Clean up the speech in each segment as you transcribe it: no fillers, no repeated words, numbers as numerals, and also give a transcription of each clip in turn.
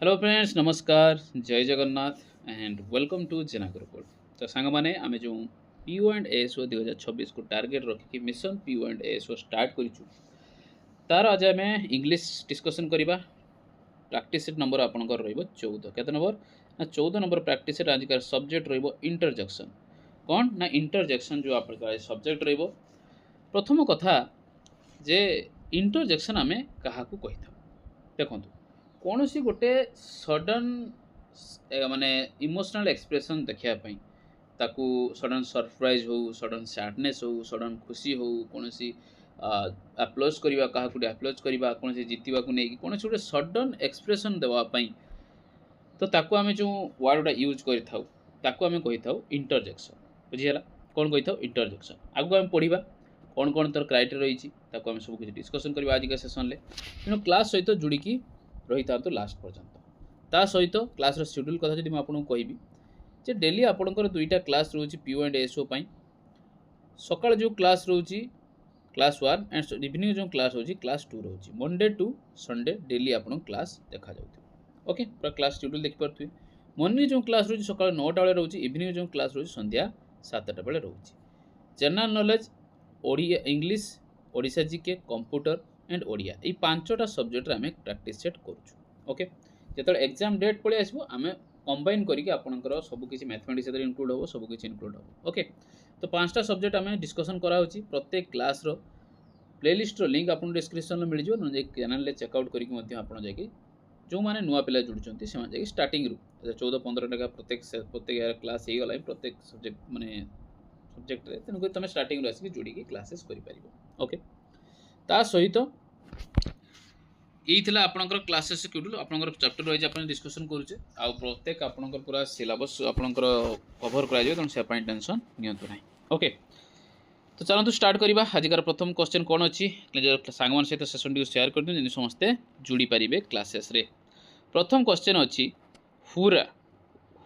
Hello friends, नमस्कार, जय Jagannath and welcome to जेना गुरुकुल। तो सांग माने आमे जो पीओ एंड एएसओ 2026 को टार्गेट रखिकी mission PO and ASO start करिछु। तार आज आमे इंग्लिश डिस्कशन करिबा। प्रैक्टिस सेट नंबर आपनकर रहइबो 14। केते नंबर ना 14 नंबर प्रैक्टिस सेट आज का सब्जेक्ट रहइबो इंटरजेक्शन। कोन ना इंटरजेक्शन जो आपनकर सब्जेक्ट रहइबो। प्रथम कथा जे इंटरजेक्शन आमे काहा को कहिथा देखंतु कौन सी गोटे सडन माने इमोशनल एक्सप्रेशन देखापी ताकू सडन सरप्राइज हो, सडन सैडनेस हो, सडन खुशी हो, कौन सी आप्लोज करवा क्या गोटे आप्लोज करवा कौन जितवा को नहीं कौन गोटे सडन एक्सप्रेशन देवाई तो ताकू आमे जो वर्ड गुड़ा यूज करें इंटरजेक्शन। बुझीगला कौन कही इंटरजेक्शन आगू आम पढ़ा कौन कौन तर क्राइटेरिया रही सब किसी डिस्कसन करवा आज का सेसन में तेणु क्लास सहित जोड़िकी रही था लास्ट पर्यंत। ता सहित क्लास शेड्यूल कथा जी आपको कहबी जे डेली आपणकर दुईटा क्लास रोचे पीओ एंड एएसओ सकाल जो क्लास रोचे क्लास 1 एंड इवनिंग जो क्लास रोचे क्लास 2 रोचे मंडे टू संडे डेली आप क्लास देखा जाऊ। ओके पूरा क्लास शेड्यूल देखिपे मॉर्निंग जो क्लास रोचे सकाल 9टा बेले रोचे, इवनिंग जो क्लास रोचे संध्या 7टा बेले रोचे। General knowledge Odia English Odisha GK computer and Odia ये 5टा सब्जेक्ट आम प्रैक्टिस सेट करूँ। ओके जो एग्जाम डेट पड़े आसो आम कंबाइन करके आपंकर सबकि मैथमेटिक्स इनक्लूड हो सबकि इनक्लूड हो। ओके तो 5टा सब्जेक्ट आम डिस्कसन कराऊँच। प्रत्येक क्लास प्लेलिस्ट लिंक आप डिस्क्रिप्शन में मिल जाए चैनल चेकआउट करके जो मैंने नुआ पिला जुड़ुंट से स्टार्टिंग रू 14-15 टका प्रत्येक क्लास हो गला प्रत्येक सब्जेक्ट माने सब्जेक्ट तेणुक तुम स्टार्टिंग आसिक जोड़ी क्लासेस कर। ओके ता सहित यही आपंकर क्लासेस शेड्यूल आपंकर चैप्टर वाइज आप डिस्कसन करुचे आ प्रत्येक आपंकर पूरा सिलेबस आपंकर कवर करा तेणु से टेंशन नियंतु ना। ओके तो चलतु स्टार्ट करवा। आजिकार प्रथम क्वेश्चन कौन अच्छी सांग सहित सेसन टी शेयर कर दिन समस्ते जोड़ी पारे क्लासेस रे। प्रथम क्वेश्चन अच्छी hurrah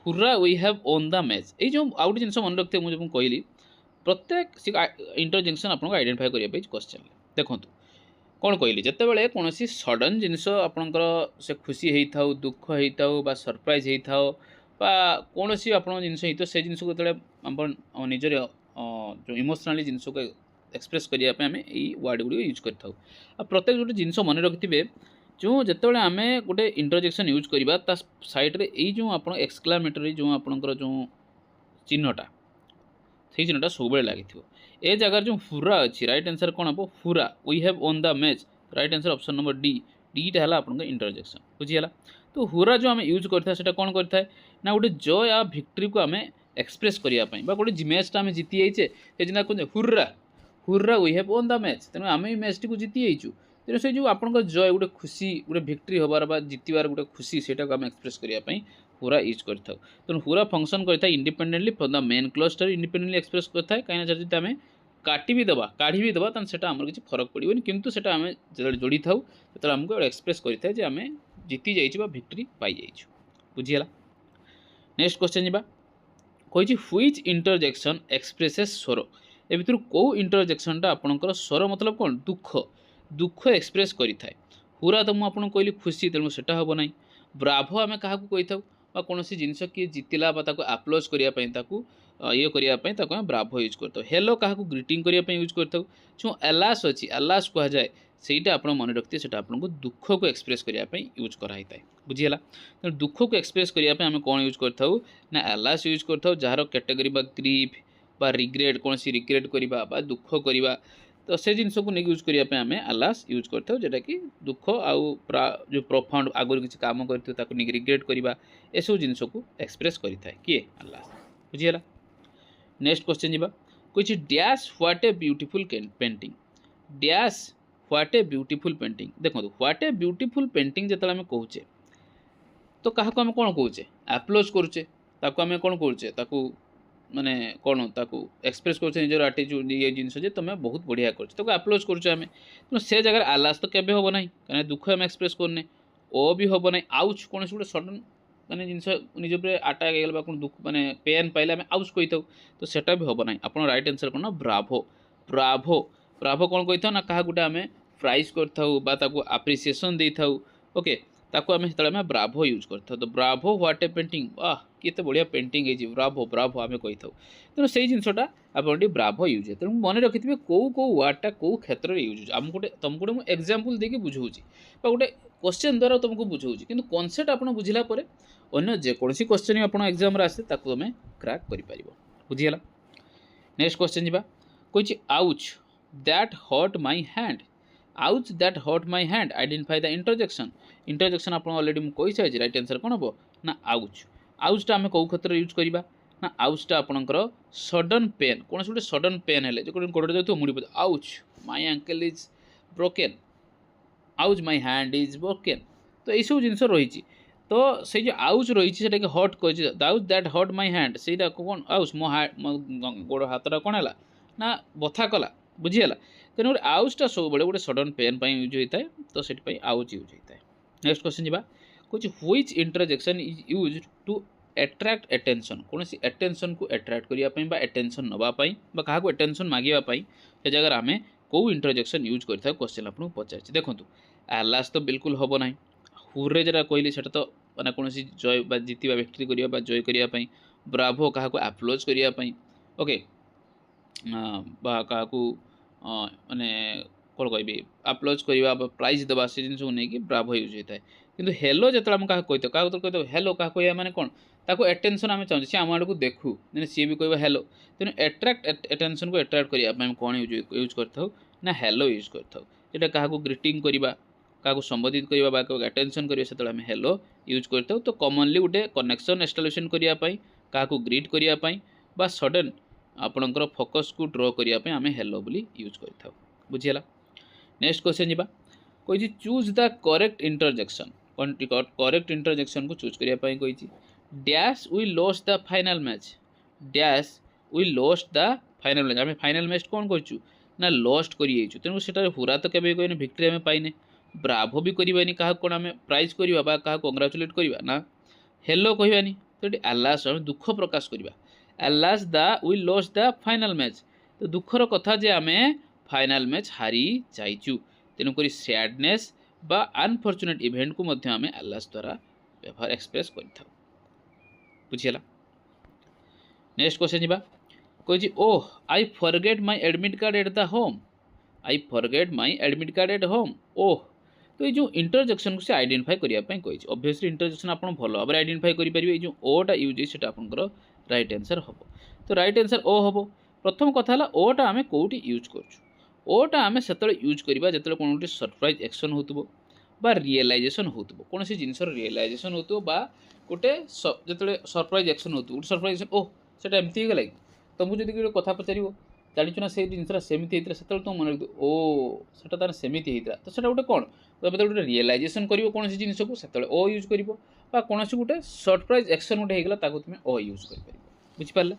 hurrah we have won the match. ये जो आउ गोटे जिन मन रखते मुझे कहली प्रत्येक इंटरजेक्शन आपको आइडेंटिफाई करने क्वेश्चन देखो कौन कहली जिते कौन सडन जिनस आपंकर से खुशी होता हो दुख होता हो बा सरप्राइज होता हो बा कौन सी आप जिनस होता से जिन को जो निजर जो इमोशनाली जिन को एक्सप्रेस करने आम यही वर्ड गुड़ यूज कर प्रत्येक गोटे जिन मन रखिथे जो जिते आम गोटे इंटरजेक्शन यूज करवा साइड्रे यही जो आप एक्सक्लामेटरी जो आपंकर जो चिन्हटा से चिन्हटा सब लगी ए जगार जो हुरा अच्छी राइट आंसर कौन हम hurrah we have won the match right answer option number D डीटा है आप इंटरजेक्शन। बुझीगला तो हुरा जो आम यूज करता कौन करता है ना गोटे जय या भिक्ट्री को आम एक्सप्रेस करने गोटे मैचटा आम जीति जाइए से कहते hurrah hurrah we have won the match तेणु आम मैच टी जीति जाइचु तेणु से जो आप जय गोटे खुशी गोटे भिक्ट्री हबार बा जीतबार गोटे खुशी से आम एक्सप्रेस करने हुरा यूज करता तेणु हुरा फंक्शन करता independently from the main cluster independently express करता है कहीं जब आम काटी भी दबा काढ़ी भी दबा तो आम किसी फरक पड़ोनी किंतु से आम जो जोड़ी था तो आमको एक्सप्रेस करता है आम जीति जाइए भिक्ट्री पाई जाइए। बुझीगला नेक्स्ट क्वेश्चन जा कही व्हिच इंटरजेक्शन एक्सप्रेसेस स्वर ए भर कौ इंटरजेक्शनटा आपंकर स्वर मतलब कौन दुख दुख एक्सप्रेस करें। हुरा तो मुझे कहली खुशी तेणु से हम ना ब्राभो आम क्या कही था कौन जिनस किए जीतला आप्लोज करने ये करने ब्राभो यूज करता हेलो क्या ग्रीटिंग करने यूज करता जो एलास अच्छी एलास कह जाए सहीटा आप मन रखते हैं आपको दुख को एक्सप्रेस करने यूज कराई था। बुझीगला तो दुख को एक्सप्रेस करने आम कौन यूज करता ना एलास यूज करता जार कैटेगरी ग्रीफ बा रिग्रेट कौन सी रिग्रेट करवा दुख करवा तो से जिन को यूज करने आम एलास यूज करता जोटा कि दुख आउ जो प्रोफाउंड आगुरी किसी काम करते रिग्रेट करवा एसबू जिन को एक्सप्रेस करें किए एलास। बुझीगला नेक्स्ट क्वेश्चन जी कही dash what a beautiful painting dash what a beautiful painting देखो व्हाट ए ब्यूटीफुल पेंटिंग जो आम कहे तो क्या आम कौन कहे एप्लोज करुचे आम कौन करुचे माने कौन ताकू एक्सप्रेस कर निजर आटीट्यूड ये जिनस तुम बहुत बढ़िया कर एप्लोज करें तो से जगह आलास तो केवे हम ना कहीं दुख आम एक्सप्रेस करने ओ भी हम ना आउच कौन गोटे सडन माने जिनस निज अटाक हो कौन दुख माने पेन पाइले आम आउच कही तो सेटा भी हम ना आप राइट आंसर कौन ब्राभो ब्राभो ब्राभो कौन कही था ना क्या गोटे आम प्राइज कर आप्रिसीएसन दे था। ओके ताको आम से ब्राभो यूज करता। तो ब्राभो व्हाट ए पेंटिंग, वाह केते बढ़िया पेंटिंग है, ब्राभो ब्राभो आम कही था। तेणु से जिनटा आप ब्राभो यूज है। तेणु मन रखिथे कौ कौ वार्डटा कौ क्षेत्र में यूज आम गोटे तुमको गोटे एग्जाम्पल देके बुझाऊँगी गोटे क्वेश्चन द्वारा तुमको बुझाऊँगी कि कॉन्सेप्ट आप बुझला अन्य जेकोसी क्वेश्चन आप एग्जाम आसे तुम क्रैक कर बुझीगला। नेक्स्ट क्वेश्चन जी कही ouch that hurt my hand, ouch that hurt my hand identify the interjection. Interjection आप ऑलरेडी मुझे कही सारी राइट आंसर कौन हम ना आउच। आउचटा आम कौ क्षेत्र यूज करवा ना आउचटा आपंकर सडन पेन कौन गोटे सडन पेन है जो गोड़ जाऊ मुड़ी पड़े ouch my ankle is broken, ouch my hand is broken. तो यही सब जिन रही तो से जो आउच रही है हट कही आउच दैट हट माई हैंड से कौन आउच मो गोड़ हाथटा कौन है ना बथा कला बुझीगला। तेणु आउचटा सब बड़े गोटे सडन पेन यूज होता है तो से आउच यूज होता है। नेक्स्ट क्वेश्चन जी कौन which interjection is use to attract attention, कौन सी एटेंशन को एट्रैक्ट करने एटेंशन नापी क्या एटेंशन मांगापी से जगह आम कौ इंटरजेक्शन यूज करता क्वेश्चन आपको पचार। देखो एलास तो बिल्कुल हम ना, हुर्रे जरा कहली से तो मैंने कौन जय जीतवा विक्ट्री करने जय करने, ब्राभो क्या एप्लोज करने ओके क्या माने कौन कह एप्लोज करवा प्राइज देवा से जिन नहीं ब्राभो यूज होता है। किंतु हेलो जो आम क्या कही कह हेलो क्या कह मैंने कौन ताको एटेंशन आम चाहते सी आम आड़ को देखू सी भी कह हेलो। तेणु एट्रैक्ट एटेंशन को एट्रैक्ट करने कौन यूज करता ना हेलो यूज करता। जो क्या ग्रीटिंग करवा क्या संबोधित करवा एटेंशन करें से आम हेलो यूज करता। तो कॉमनली गोटे कनेक्शन एस्टाब्लिश करने क्या ग्रीट करने सडन आपणकर फोकस को ड्र करने आम हेलो बोली यूज करता बुझीगला। नेक्स्ट क्वेश्चन जी कही choose the correct interjection, correct interjection को चूज करने कही dash we lost the final match, dash we lost the final match आम फाइनल मैच कौन करूँ ना लॉस्ट कर तेणु से हुरा तो केवे कहने विक्ट्री आम पाइने, ब्राभो भी करवानी क्या कौन आम प्राइज करवा क्या कंग्राचुलेट करवा ना हेलो कहवानी। तो ये एलास आम दुख प्रकाश करवा alas the we lost the final match, तो दुखर कथा जे आम फाइनल मैच हारी जाइचु। तेणुक सैडनेस बा अनफॉर्चुनेट इवेंट को मध्य आम एलास द्वारा व्यवहार एक्सप्रेस कर बुझीगला। नेक्स्ट क्वेश्चन जी कही oh I forget my admit card at the home, I forget my admit card at home oh. तो ये जो इंटरजेक्शन को से आइडेंटिफाई करने कही ऑब्वियसली इंटरजेक्शन आप भल भाव आइडेंटिफाई करेंगे जो ओटा यूज है आपंकर राइट आंसर हम। तो राइट आंसर ओ हम। प्रथम कथा ओटा आम कौटी यूज करोटा आम से यूज करवा जो कौन गोटे सरप्राइज एक्शन हो रियलाइजेसन हो कौन सी जिन रियलाइजेसन हो गोटे जो सरप्राइज एक्शन हो गोटे सरप्राइज एक्शन ओह से एमती गला कि तुमको जब गोटे कथा पचार जाचु ना से जिनसा सेमती होता से तुम मन रखिए ओ से तार सेमती होता तो से गोटे कौन तो गोटे रियलाइजेसन कर कौन जिनस को से ओ यूज कर कौन गोटे सरप्राइज एक्शन गोटे होगा तुम ओ यूज कर बुझिपारे।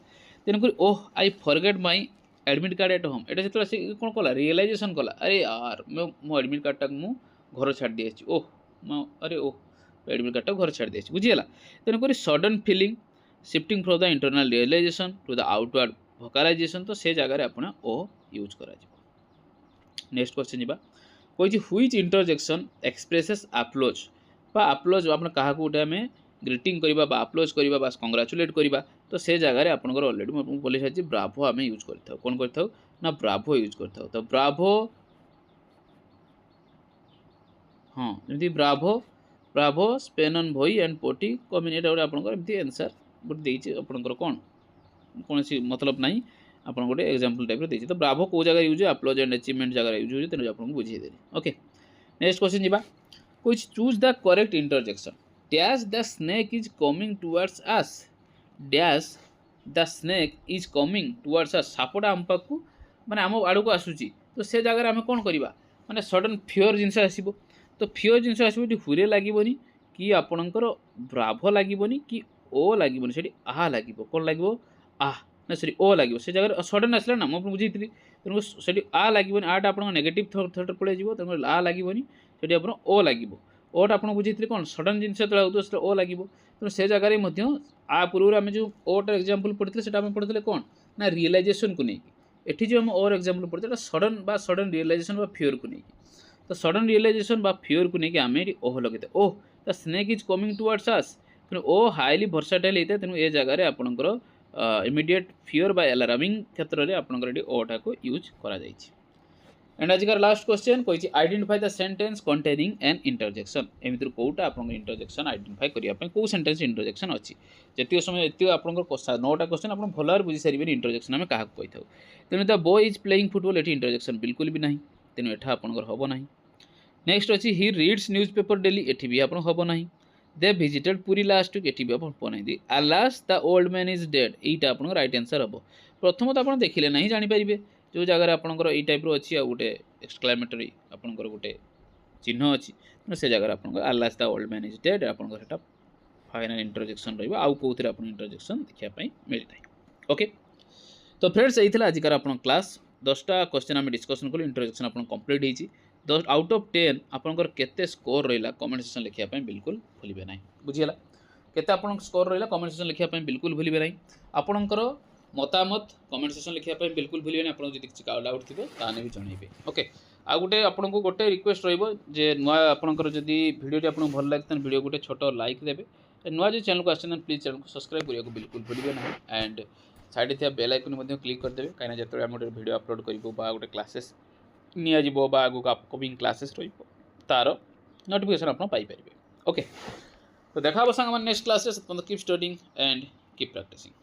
तेणुक oh I forget my admit card at home एटा जो कौन कला रियलाइजेसन कला अरे यार मो एडमिट कार्डटा मु घर छाड़ दी ओह अरे ओह एडमिट कार्डटा घर छाड़ दी बुझीगला। तेणुक sudden feeling shifting from the internal realisation to the outward vocalisation तो से जगह आपने ओ यूज कर। नेक्स्ट क्वेश्चन जी कही which interjection expresses applause applause आप गोटे आम ग्रीटिंग करवा एप्लोज करवा कंग्राचुलेट करवा तो से जगह आपंकर ऑलरेडी मुझे बोली सारी ब्राभो आम यूज करता कौन करता ना ब्राभो यूज करता। तो ब्राभो हाँ जमी ब्राभो ब्राभो स्पेनन भई एंड पोटी कमिन ये गोटे आपंकर एमती आंसर गोटे देती आपंकर कौन कौन सी मतलब ना आप गोटे एग्जाम्पल टाइप देखिए। तो ब्राभो कौ जगह यूज है एप्लोज एंड अचीवमेंट जगह यूज हो तेनाली आपको बुझेदेली ओके। नेक्स्ट क्वेश्चन जी कोई choose the correct interjection dash the snake is coming towards us, dash the snake is coming towards us सापटा आम पाक माने आम आड़ को आसूची तो से जगह आम कौन करवा माने सडन फियर जिनस आसो तो फियर जिनस आसो हुरे लगभग कि आपणकर ब्राभो लगभग कि ओ लगभग से आह लगे कौन लगे आह ना सॉरी ओ लगे से जगह सडन आसला ना मुझे बुझी तेणु से आ लगे आटा आप नेगेटिव थट पड़े तेणु आ लगभग से आप ओ लगे ओटा आप बुझी कौन सडन जिन से ओ लगे तेणु से जगह आ पूर्व आम जो ओटर एग्जाम्पल पढ़ते से पढ़ते कौन ना रियलाइजेसन को लेकिन एटी जो आम ओर एग्जाम्पल पढ़ते सडन सडन रियलाइजेसन फियर को लेकिन तो सडन रियलाइजेसन फियर को लेकिन आम ये ओह लगे ओह the snake is coming towards अस तेणु ओ हाईली भर्साटाइल होता है तेणु ए जगार आपंकर इमिडिएट फियर बाय अलार्मिंग क्षेत्र में आपंकर ये ओ टा को यूज करा जायछि। एंड आजिकार लास्ट क्वेश्चन कही identify the sentence containing N interjection एमती कौटा आप इंटरजेक्शन आइडेंटिफाई करने कौ सेंटेंस इंटरजेक्शन अच्छी जी समय ये आप 9टा क्वेश्चन आप भल भाव बुझी सारे इंटरजेक्शन आम क्या कही था तेणु the boy is playing football ये इंटरजेक्शन बिल्कुल भी ना तेणु एटा आपंकर हम ना। नेक्स्ट अच्छी he reads newspaper daily ये भी आप हम ना। They visited Puri last week ये भी आप ना। Alas the old man is dead यहीटा आप राइट आंसर हम। प्रथम तो आप देखिले ना जानीपारे जो जगह आपंकर ये टाइप अच्छी आ गोटे एक्सक्लामेटरी आपंकर गोटे चिन्ह अच्छी से जगह आप आलास the old man is dead आपंकर फाइनाल इंटरजेक्शन रहा कौन आप इंटरजेक्शन देखापी मिलता है। ओके तो फ्रेंड्स यही आजिकार आप क्लास 10टा क्वेश्चन आम डिस्कसन कलु इंटरजेक्शन आप कंप्लीट होती 10 आउट ऑफ 10 आपंकर केते स्कोर रहा कमेंट सेक्शन लिखापी बिल्कुल भूलिए ना बुझीगला केते आप स्कोर रहा कमेंट सेक्शन लिखापी बिल्कुल भूलिए ना आपणकर मतामत कमेंट सेक्शन लिखापी बिल्कुल भूलिए ना आपको किसी डाउट थी ताने भी जनइबे। ओके आ गोटे आपको गोटे रिक्वेस्ट रे नुआ आपंकर जदि वीडियो आपको भल लगे तो वीडियो गोटे छोट लाइक देवे नुआ जो चैनल को आसान प्लीज चैनल को सब्सक्राइब करने को बिल्कुल भूलिए ना एंड साइड थी बेल आइकन क्लिक करदे कहीं जो आम गोटे वीडियो अपलोड करूँ गोटे क्लासेस नियाजिबो बा आगु अपकमिंग क्लासेस रहिबो तार नोटिफिकेशन आप पाइपर। ओके तो देखा सांग next classes keep studying and keep practising.